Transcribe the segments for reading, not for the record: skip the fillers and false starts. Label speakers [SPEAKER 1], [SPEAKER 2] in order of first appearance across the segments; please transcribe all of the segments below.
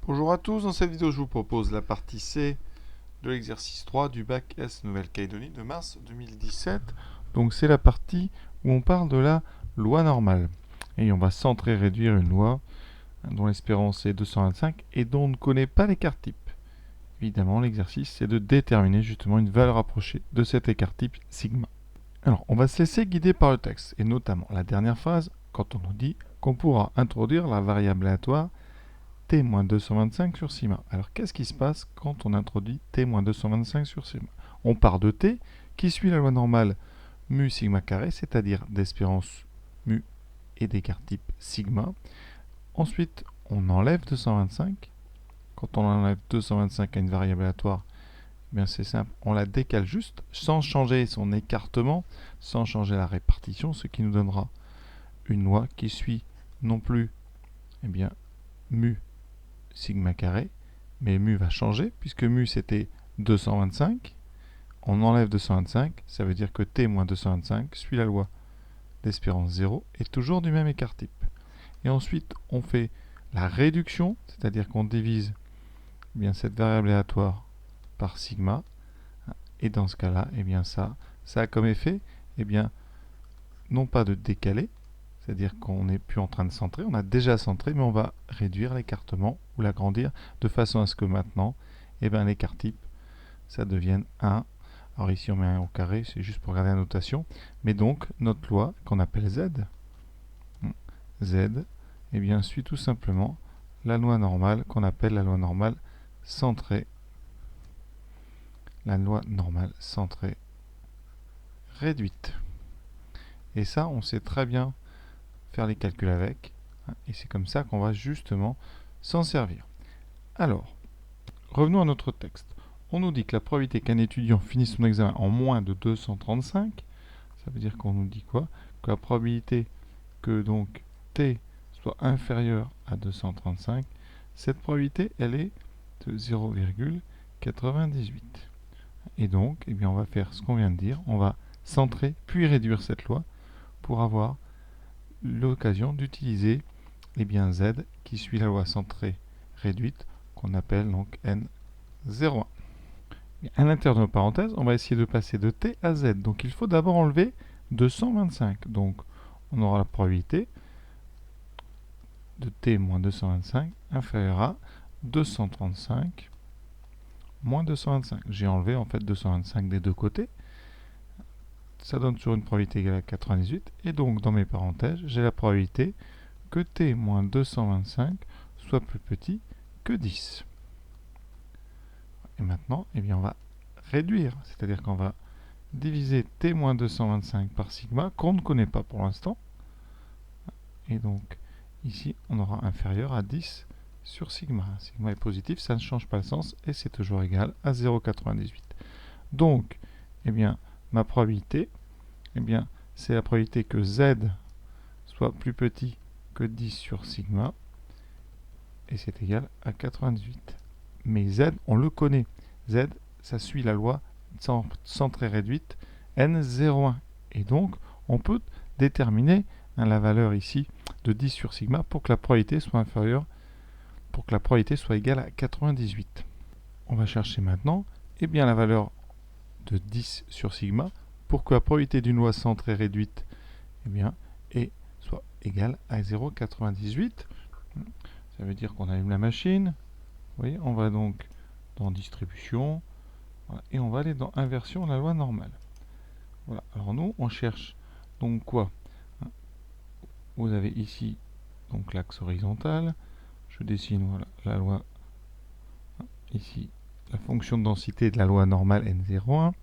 [SPEAKER 1] Bonjour à tous, dans cette vidéo je vous propose la partie C de l'exercice 3 du bac S Nouvelle-Calédonie de mars 2017. Donc c'est la partie où on parle de la loi normale. Et on va centrer réduire une loi dont l'espérance est 225 et dont on ne connaît pas l'écart type. Évidemment l'exercice c'est de déterminer justement une valeur approchée de cet écart type sigma. Alors on va se laisser guider par le texte et notamment la dernière phrase quand on nous dit qu'on pourra introduire la variable aléatoire t-225 sur sigma. Alors qu'est-ce qui se passe quand on introduit t-225 sur sigma? On part de t qui suit la loi normale mu sigma carré, c'est-à-dire d'espérance mu et d'écart type sigma. Ensuite, on enlève 225. Quand on enlève 225 à une variable aléatoire, eh bien c'est simple, on la décale juste sans changer son écartement, sans changer la répartition, ce qui nous donnera une loi qui suit non plus eh bien, mu sigma carré, mais mu va changer, puisque mu c'était 225, on enlève 225, ça veut dire que t moins 225 suit la loi d'espérance 0 et toujours du même écart type. Et ensuite on fait la réduction, c'est-à-dire qu'on divise eh bien, cette variable aléatoire par sigma, et dans ce cas-là, eh bien ça a comme effet eh bien, non pas de décaler, c'est-à-dire qu'on n'est plus en train de centrer, on a déjà centré, mais on va réduire l'écartement ou l'agrandir de façon à ce que maintenant, eh bien, l'écart type, ça devienne 1. Alors ici on met 1 au carré, c'est juste pour regarder la notation. Mais donc notre loi qu'on appelle Z, eh bien, suit tout simplement la loi normale qu'on appelle la loi normale centrée. La loi normale centrée réduite. Et ça, on sait très bien faire les calculs avec, et c'est comme ça qu'on va justement s'en servir. Alors, revenons à notre texte. On nous dit que la probabilité qu'un étudiant finisse son examen en moins de 235, ça veut dire qu'on nous dit quoi? Que la probabilité que donc t soit inférieur à 235, cette probabilité elle est de 0,98. Et donc, eh bien, on va faire ce qu'on vient de dire, on va centrer puis réduire cette loi pour avoir l'occasion d'utiliser eh bien, Z qui suit la loi centrée réduite qu'on appelle donc N01. À l'intérieur de nos parenthèses, on va essayer de passer de T à Z. Donc il faut d'abord enlever 225. Donc on aura la probabilité de T moins 225 inférieure à 235 moins 225. J'ai enlevé en fait 225 des deux côtés. Ça donne toujours une probabilité égale à 98. Et donc dans mes parenthèses, j'ai la probabilité que t moins 225 soit plus petit que 10. Et maintenant, eh bien, on va réduire, c'est-à-dire qu'on va diviser t moins 225 par sigma, qu'on ne connaît pas pour l'instant. Et donc, ici, on aura inférieur à 10 sur sigma. Sigma est positif, ça ne change pas le sens, et c'est toujours égal à 0,98. Donc, eh bien, ma probabilité, eh bien, c'est la probabilité que z soit plus petit que 10 sur sigma, et c'est égal à 98. Mais z, on le connaît. Z, ça suit la loi centrée réduite N01. Et donc, on peut déterminer la valeur ici de 10 sur sigma pour que la probabilité soit inférieure, pour que la probabilité soit égale à 98. On va chercher maintenant eh bien, la valeur de 10 sur sigma pour que la probabilité d'une loi centrée réduite eh bien, soit égale à 0,98. Ça veut dire qu'on allume la machine. Vous voyez, on va donc dans distribution, voilà, et on va aller dans inversion de la loi normale. Voilà. Alors nous, on cherche donc quoi? Vous avez ici donc l'axe horizontal. Je dessine voilà, la loi, ici, la fonction de densité de la loi normale N01.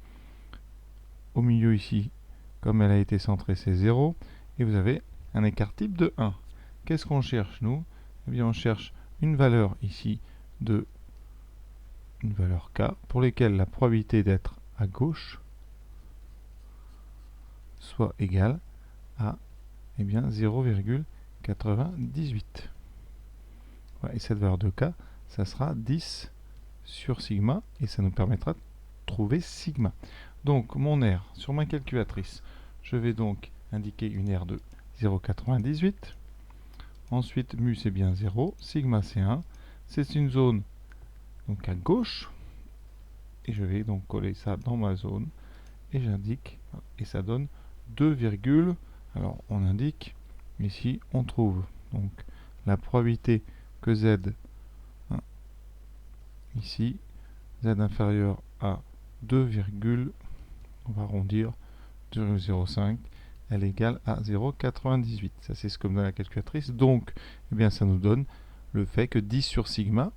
[SPEAKER 1] Au milieu ici, comme elle a été centrée, c'est 0. Et vous avez un écart type de 1. Qu'est-ce qu'on cherche, nous? Eh bien, on cherche une valeur ici de une valeur k pour lesquelles la probabilité d'être à gauche soit égale à eh bien 0,98. Voilà, et cette valeur de k, ça sera 10 sur sigma et ça nous permettra de trouver sigma. Donc mon R sur ma calculatrice, je vais donc indiquer une R de 0,98. Ensuite, mu c'est bien 0, sigma c'est 1. c'est une zone donc à gauche, et je vais donc coller ça dans ma zone, et j'indique, et ça donne 2, alors on indique, ici on trouve donc la probabilité que Z, hein, ici, Z inférieur à 2, on va arrondir, 2,05, elle est égale à 0,98. Ça c'est ce que me donne la calculatrice. Donc, eh bien, ça nous donne le fait que 10 sur sigma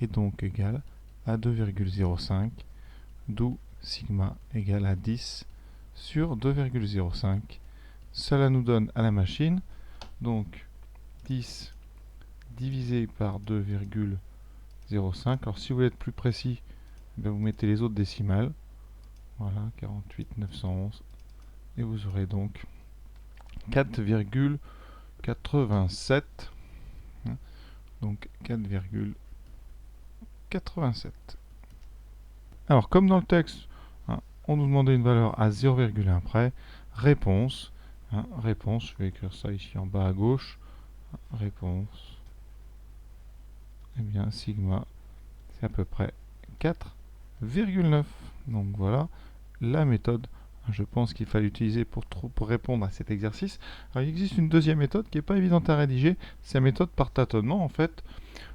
[SPEAKER 1] est donc égal à 2,05, d'où sigma égale à 10 sur 2,05. Cela nous donne à la machine donc 10 divisé par 2,05. Alors si vous voulez être plus précis, vous mettez les autres décimales. Voilà, 48 911. Et vous aurez donc 4,87. Donc 4,87. Alors comme dans le texte, on nous demandait une valeur à 0,1 près. Réponse. Réponse, je vais écrire ça ici en bas à gauche. Réponse. Eh bien, sigma, c'est à peu près 4,9. Donc voilà la méthode, je pense qu'il fallait utiliser pour répondre à cet exercice. Alors, il existe une deuxième méthode qui n'est pas évidente à rédiger, c'est la méthode par tâtonnement en fait.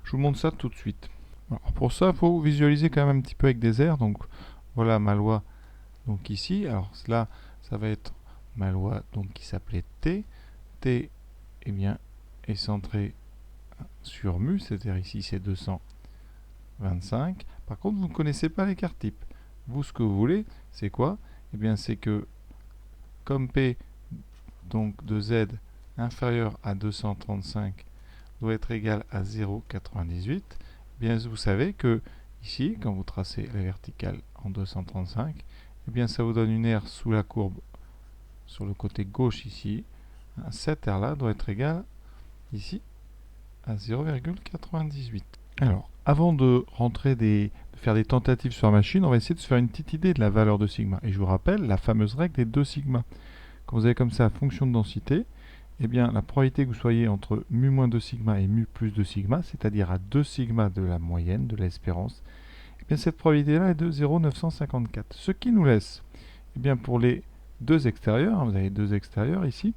[SPEAKER 1] Je vous montre ça tout de suite. Alors, pour ça, il faut visualiser quand même un petit peu avec des airs. Donc voilà ma loi donc ici. Alors là, ça va être ma loi donc qui s'appelait T. T eh bien, est centré sur mu, c'est-à-dire ici c'est 225. Par contre, vous ne connaissez pas l'écart type. Vous, ce que vous voulez, c'est quoi? Eh bien, c'est que comme P donc de Z inférieur à 235 doit être égal à 0,98, eh bien, vous savez que ici, quand vous tracez la verticale en 235, eh bien, ça vous donne une aire sous la courbe sur le côté gauche ici. Cette aire-là doit être égale ici à 0,98. Alors, avant de faire des tentatives sur la machine, on va essayer de se faire une petite idée de la valeur de sigma. Et je vous rappelle la fameuse règle des 2 sigma. Quand vous avez comme ça fonction de densité, eh bien la probabilité que vous soyez entre mu moins 2 sigma et mu plus 2 sigma, c'est-à-dire à 2 sigma de la moyenne, de l'espérance, eh bien cette probabilité-là est de 0,954. Ce qui nous laisse, eh bien pour les deux extérieurs, vous avez deux extérieurs ici,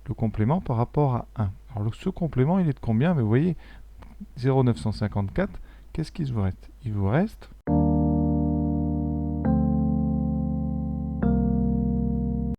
[SPEAKER 1] le complément par rapport à 1. Alors ce complément, il est de combien? Vous voyez, 0,954, qu'est-ce qu'il vous reste? Il vous reste